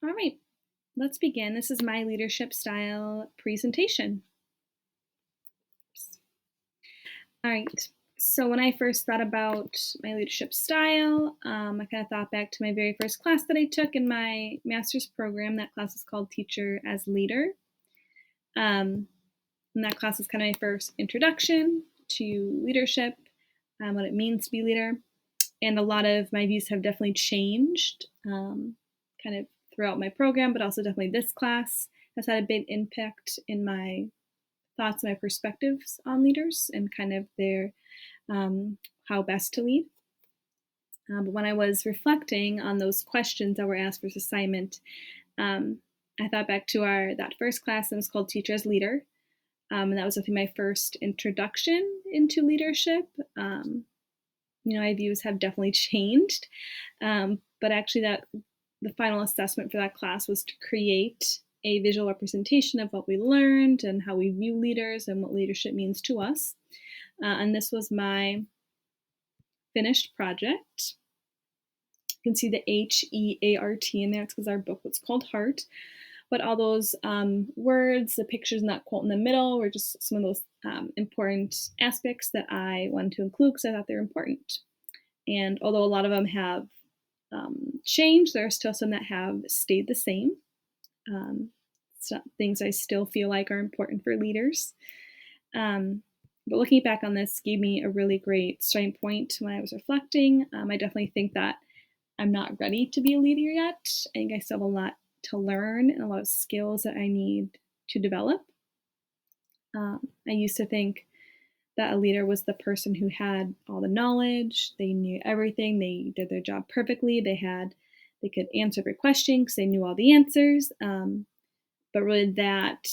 All right, let's begin. This is my leadership style presentation. All right, so when I first thought about my leadership style, I kind of thought back to my very first class that I took in my master's program. That class is called Teacher as Leader. And that class is kind of my first introduction to leadership, what it means to be a leader. And a lot of my views have definitely changed kind of throughout my program, but also definitely this class has had a big impact in my thoughts and my perspectives on leaders and kind of their how best to lead. But when I was reflecting on those questions that were asked for this assignment, um, I thought back to that first class that was called Teacher as Leader. And that was definitely my first introduction into leadership. My views have definitely changed. But actually, the final assessment for that class was to create a visual representation of what we learned and how we view leaders and what leadership means to us. And this was my finished project. You can see the H-E-A-R-T in there. It's because our book was called Heart. But all those words, the pictures, and that quote in the middle were just some of those important aspects that I wanted to include because I thought they were important. And although a lot of them have changed, there are still some that have stayed the same. Things I still feel like are important for leaders. But looking back on this gave me a really great starting point when I was reflecting. I definitely think that I'm not ready to be a leader yet. I think I still have a lot to learn and a lot of skills that I need to develop. I used to think that a leader was the person who had all the knowledge, they knew everything, they did their job perfectly, they could answer every question because they knew all the answers. But really that,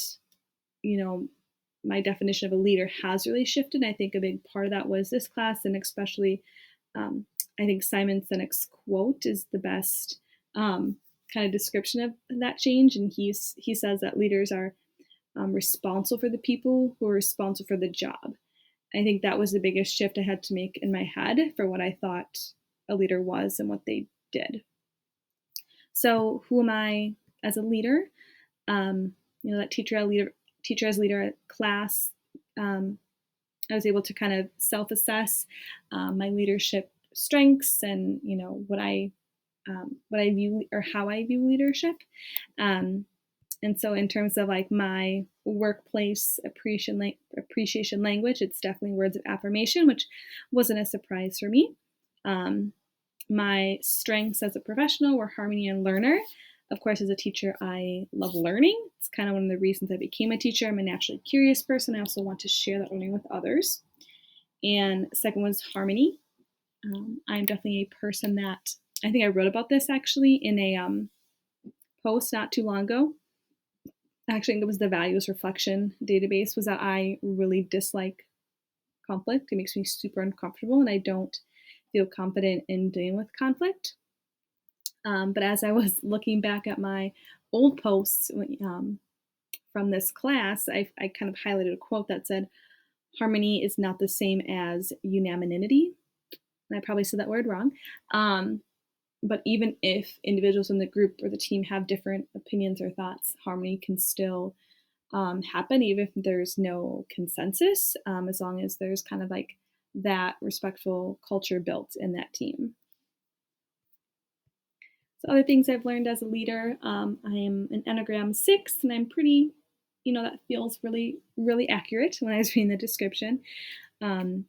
my definition of a leader has really shifted. I think a big part of that was this class, and especially I think Simon Sinek's quote is the best kind of description of that change. And he says that leaders are responsible for the people who are responsible for the job. I think that was the biggest shift I had to make in my head for what I thought a leader was and what they did. So who am I as a leader? That teacher as leader class, I was able to kind of self-assess my leadership strengths and what I view or how I view leadership. And so in terms of like my workplace appreciation language, it's definitely words of affirmation, which wasn't a surprise for me. My strengths as a professional were harmony and learner. Of course, as a teacher, I love learning. It's kind of one of the reasons I became a teacher. I'm a naturally curious person. I also want to share that learning with others. And second was harmony. I'm definitely a person that, I think I wrote about this actually in a post not too long ago. Actually, it was the values reflection database, was that I really dislike conflict. It makes me super uncomfortable and I don't feel confident in dealing with conflict. But as I was looking back at my old posts from this class, I kind of highlighted a quote that said, harmony is not the same as unanimity. And I probably said that word wrong. But even if individuals in the group or the team have different opinions or thoughts, harmony can still happen, even if there's no consensus, as long as there's kind of like that respectful culture built in that team. So other things I've learned as a leader, I am an Enneagram 6, and I'm pretty, that feels really, really accurate when I was reading the description. I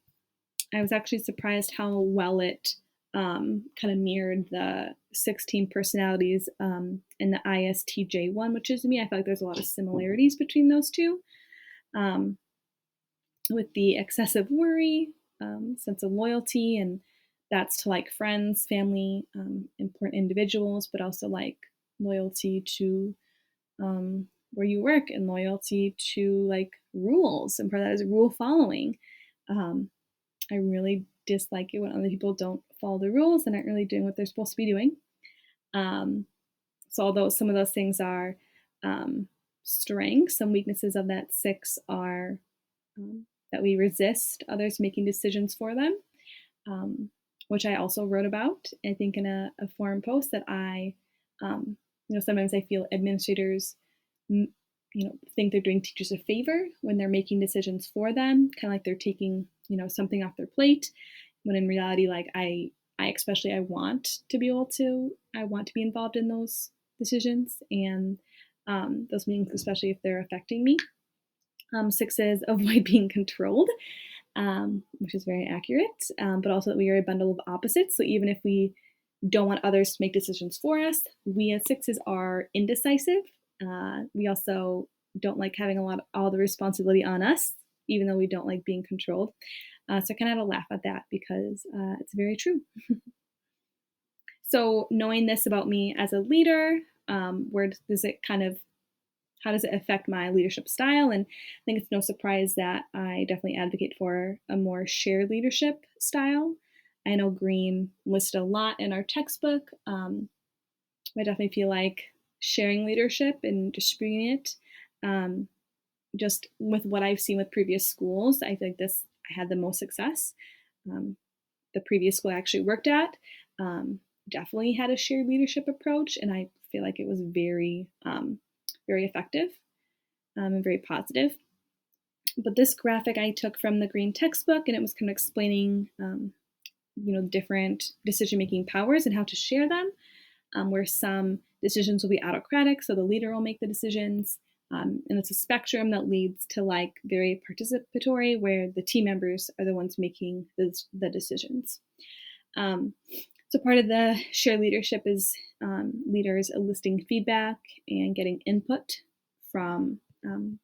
was actually surprised how well it kind of mirrored the 16 personalities in the ISTJ one, which is me. I feel like there's a lot of similarities between those two. With the excessive worry, sense of loyalty, and that's to like friends, family, important individuals, but also like loyalty to where you work and loyalty to like rules, and part of that is rule following. I really dislike it when other people don't follow the rules and aren't really doing what they're supposed to be doing. So although some of those things are strengths, some weaknesses of that 6 are that we resist others making decisions for them, which I also wrote about, I think, in a forum post that I Sometimes I feel administrators, think they're doing teachers a favor when they're making decisions for them, kind of like they're taking, something off their plate. When in reality, like I especially I want to be able to, I want to be involved in those decisions and those meetings, especially if they're affecting me. Six is avoid being controlled, which is very accurate, but also that we are a bundle of opposites. So even if we don't want others to make decisions for us, we as sixes are indecisive. We also don't like having all the responsibility on us, even though we don't like being controlled. So I kind of had to laugh at that because it's very true. So knowing this about me as a leader, where does it kind of how does it affect my leadership style? And I think it's no surprise that I definitely advocate for a more shared leadership style. I know Green listed a lot in our textbook. I definitely feel like sharing leadership and distributing it, um, just with what I've seen with previous schools, I think this I had the most success. Um, the previous school I actually worked at definitely had a shared leadership approach, and I feel like it was very effective and very positive. But this graphic I took from the Green textbook, and it was kind of explaining, different decision-making powers and how to share them. Where some decisions will be autocratic, so the leader will make the decisions. And it's a spectrum that leads to like very participatory, where the team members are the ones making the decisions. So part of the shared leadership is leaders eliciting feedback and getting input from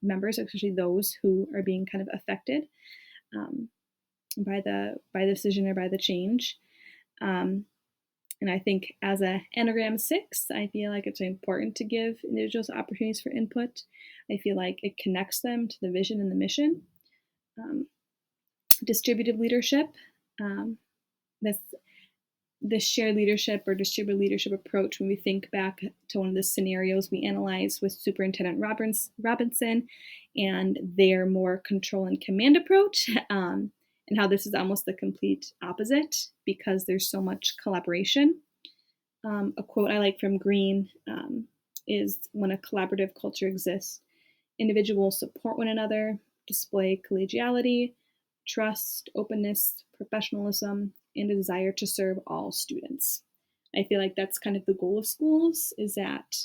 members, especially those who are being kind of affected um, by the decision or by the change. And I think as a Enneagram 6, I feel like it's important to give individuals opportunities for input. I feel like it connects them to the vision and the mission. Um, Distributed leadership, um, this shared leadership or distributed leadership approach, when we think back to one of the scenarios we analyzed with Superintendent Robinson and their more control and command approach, and how this is almost the complete opposite because there's so much collaboration. A quote I like from Green is, when a collaborative culture exists, individuals support one another, display collegiality, trust, openness, professionalism, and a desire to serve all students. I feel like that's kind of the goal of schools, is that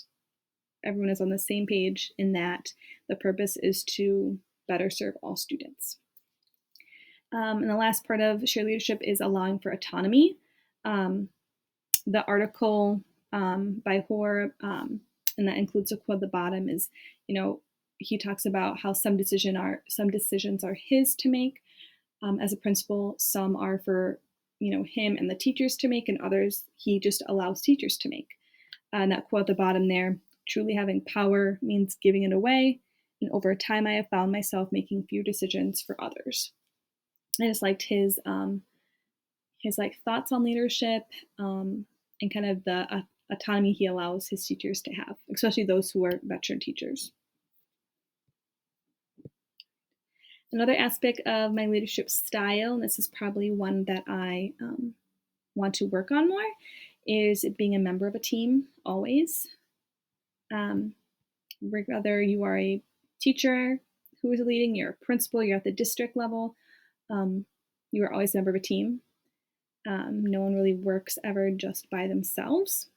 everyone is on the same page in that the purpose is to better serve all students. And the last part of shared leadership is allowing for autonomy. The article by Hoare, and that includes a quote at the bottom, is, he talks about how some decisions are his to make as a principal, some are for him and the teachers to make, and others he just allows teachers to make. And that quote at the bottom there, truly having power means giving it away, and over time I have found myself making few decisions for others. I just liked his like thoughts on leadership and kind of the autonomy he allows his teachers to have, especially those who are veteran teachers. Another aspect of my leadership style, and this is probably one that I want to work on more, is being a member of a team always. Whether you are a teacher who is leading, you're a principal, you're at the district level, you are always a member of a team. No one really works ever just by themselves.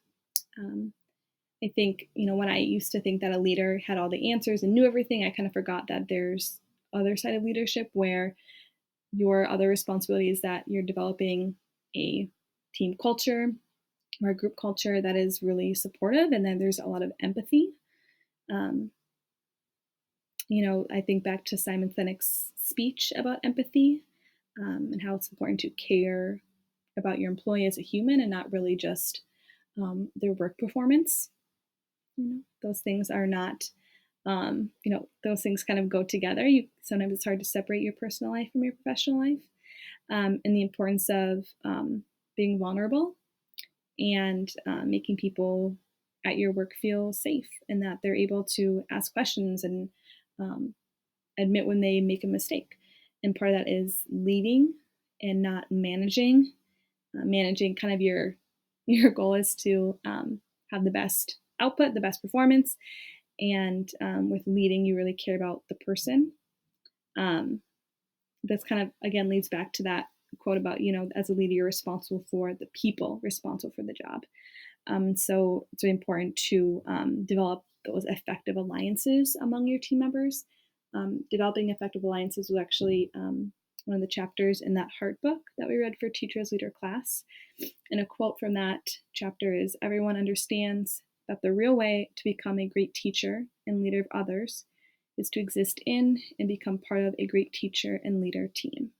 I think, when I used to think that a leader had all the answers and knew everything, I kind of forgot that there's other side of leadership where your other responsibility is that you're developing a team culture or a group culture that is really supportive, and then there's a lot of empathy. I think back to Simon Sinek's speech about empathy and how it's important to care about your employee as a human and not really just their work performance. Those things are not, those things kind of go together. Sometimes it's hard to separate your personal life from your professional life, and the importance of being vulnerable and making people at your work feel safe and that they're able to ask questions and admit when they make a mistake. And part of that is leading and not managing. Managing, kind of your goal is to have the best output, the best performance. And with leading, you really care about the person. Um, that's kind of, again, leads back to that quote about, as a leader, you're responsible for the people responsible for the job. So it's really important to develop those effective alliances among your team members. Developing effective alliances was actually one of the chapters in that Heart book that we read for Teacher as Leader class. And a quote from that chapter is, "Everyone understands that the real way to become a great teacher and leader of others is to exist in and become part of a great teacher and leader team."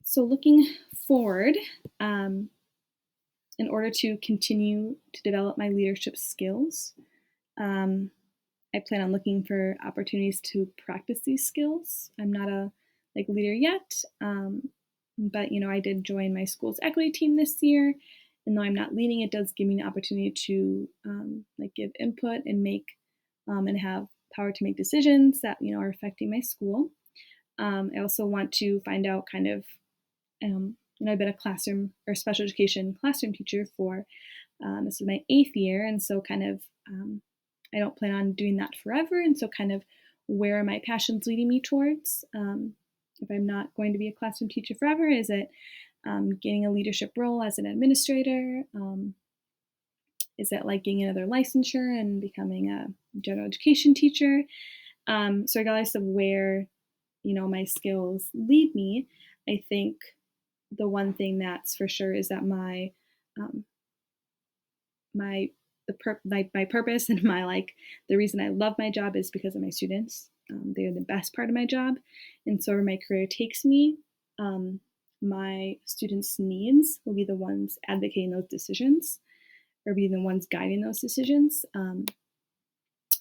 So looking forward, in order to continue to develop my leadership skills, um, I plan on looking for opportunities to practice these skills. I'm not a leader yet, but I did join my school's equity team this year, and though I'm not leading, it does give me an opportunity to give input and make and have power to make decisions that are affecting my school. I also want to find out kind of I've been a classroom or special education classroom teacher for this is my 8th year, and so kind of I don't plan on doing that forever, and so kind of where are my passions leading me towards? If I'm not going to be a classroom teacher forever, is it getting a leadership role as an administrator? Is it getting another licensure and becoming a general education teacher? So regardless of where my skills lead me, I think the one thing that's for sure is that um, my purpose and the reason I love my job is because of my students. They're the best part of my job, and so where my career takes me, my students' needs will be the ones advocating those decisions, or be the ones guiding those decisions.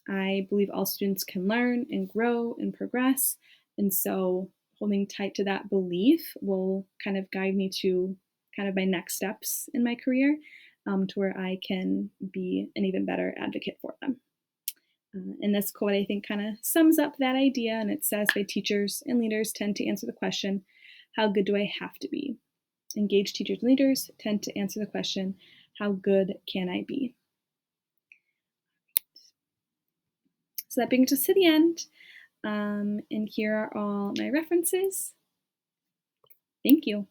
I believe all students can learn and grow and progress, and so holding tight to that belief will kind of guide me to kind of my next steps in my career, to where I can be an even better advocate for them. And this quote, I think, kind of sums up that idea. And it says, "By teachers and leaders tend to answer the question, how good do I have to be? Engaged teachers and leaders tend to answer the question, how good can I be?" So that brings us to the end. And here are all my references. Thank you.